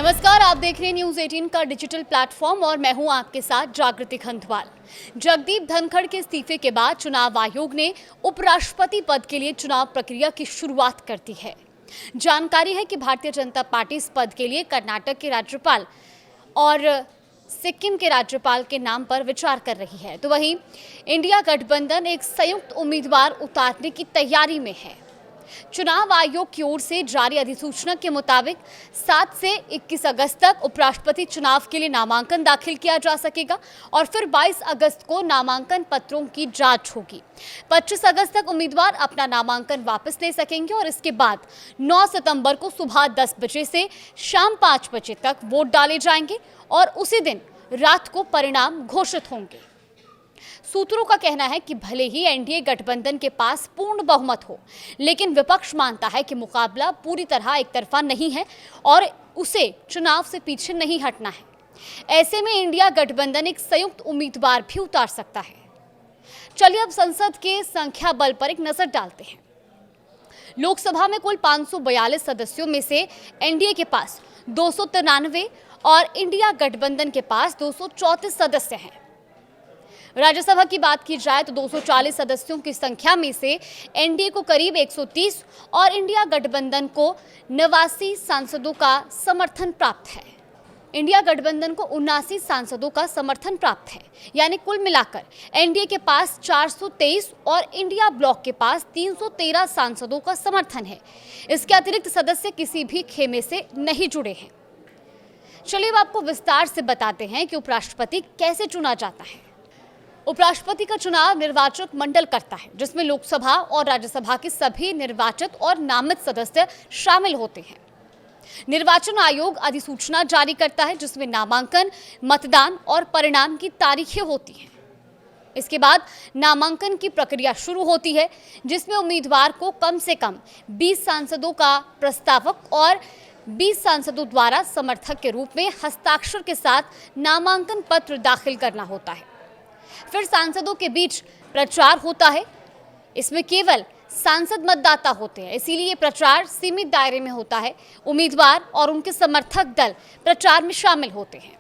नमस्कार, आप देख रहे हैं न्यूज़ 18 का डिजिटल प्लेटफॉर्म और मैं हूं आपके साथ जागृति खंडवाल। जगदीप धनखड़ के इस्तीफे के बाद चुनाव आयोग ने उपराष्ट्रपति पद के लिए चुनाव प्रक्रिया की शुरुआत कर दी है। जानकारी है कि भारतीय जनता पार्टी इस पद के लिए कर्नाटक के राज्यपाल और सिक्किम के राज्यपाल के नाम पर विचार कर रही है, तो वहीं इंडिया गठबंधन एक संयुक्त उम्मीदवार उतारने की तैयारी में है। चुनाव आयोग की ओर से जारी अधिसूचना के मुताबिक 7 से 21 अगस्त तक उपराष्ट्रपति चुनाव के लिए नामांकन दाखिल किया जा सकेगा और फिर 22 अगस्त को नामांकन पत्रों की जांच होगी। 25 अगस्त तक उम्मीदवार अपना नामांकन वापस ले सकेंगे और इसके बाद 9 सितंबर को सुबह 10 बजे से शाम 5 बजे तक वोट डाले जाएंगे और उसी दिन रात को परिणाम घोषित होंगे। सूत्रों का कहना है कि भले ही एनडीए गठबंधन के पास पूर्ण बहुमत हो, लेकिन विपक्ष मानता है कि मुकाबला पूरी तरह एक तरफा नहीं है और उसे चुनाव से पीछे नहीं हटना है। ऐसे में इंडिया गठबंधन एक संयुक्त उम्मीदवार भी उतार सकता है। चलिए अब संसद के संख्या बल पर एक नजर डालते हैं। लोकसभा में कुल 542 सदस्यों में से एनडीए के पास 293 और इंडिया गठबंधन के पास 234 सदस्य हैं। राज्यसभा की बात की जाए तो 240 सदस्यों की संख्या में से एनडीए को करीब 130 और इंडिया गठबंधन को 89 सांसदों का समर्थन प्राप्त है। इंडिया गठबंधन को 79 सांसदों का समर्थन प्राप्त है, यानी कुल मिलाकर एनडीए के पास 423 और इंडिया ब्लॉक के पास 313 सांसदों का समर्थन है। इसके अतिरिक्त सदस्य किसी भी खेमे से नहीं जुड़े हैं। चलिए अब आपको विस्तार से बताते हैं कि उपराष्ट्रपति कैसे चुना जाता है। उपराष्ट्रपति का चुनाव निर्वाचक मंडल करता है, जिसमें लोकसभा और राज्यसभा के सभी निर्वाचित और नामित सदस्य शामिल होते हैं। निर्वाचन आयोग अधिसूचना जारी करता है, जिसमें नामांकन, मतदान और परिणाम की तारीखें होती हैं। इसके बाद नामांकन की प्रक्रिया शुरू होती है, जिसमें उम्मीदवार को कम से कम 20 सांसदों का प्रस्तावक और 20 सांसदों द्वारा समर्थक के रूप में हस्ताक्षर के साथ नामांकन पत्र दाखिल करना होता है। फिर सांसदों के बीच प्रचार होता है। इसमें केवल सांसद मतदाता होते हैं, इसीलिए प्रचार सीमित दायरे में होता है। उम्मीदवार और उनके समर्थक दल प्रचार में शामिल होते हैं।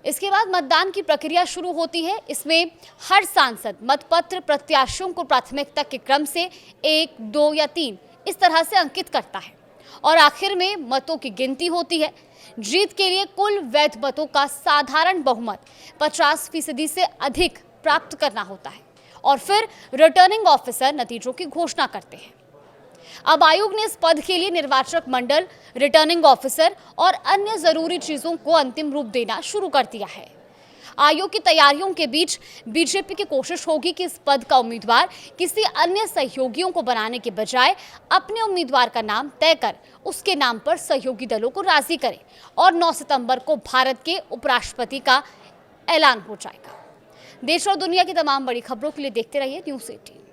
इसके बाद मतदान की प्रक्रिया शुरू होती है। इसमें हर सांसद मतपत्र प्रत्याशियों को प्राथमिकता के क्रम से 1, 2 या 3 इस तरह से अंकित करता है और आखिर में मतों की गिनती होती है। जीत के लिए कुल वैध मतों का साधारण बहुमत 50% से अधिक प्राप्त करना होता है और फिर रिटर्निंग ऑफिसर नतीजों की घोषणा करते हैं। अब आयोग ने इस पद के लिए निर्वाचक मंडल, रिटर्निंग ऑफिसर और अन्य जरूरी चीजों को अंतिम रूप देना शुरू कर दिया है। आयोग की तैयारियों के बीच बीजेपी की कोशिश होगी कि इस पद का उम्मीदवार किसी अन्य सहयोगियों को बनाने के बजाय अपने उम्मीदवार का नाम तय कर उसके नाम पर सहयोगी दलों को राजी करे और 9 सितंबर को भारत के उपराष्ट्रपति का ऐलान हो जाएगा। देश और दुनिया की तमाम बड़ी खबरों के लिए देखते रहिए न्यूज़ 18।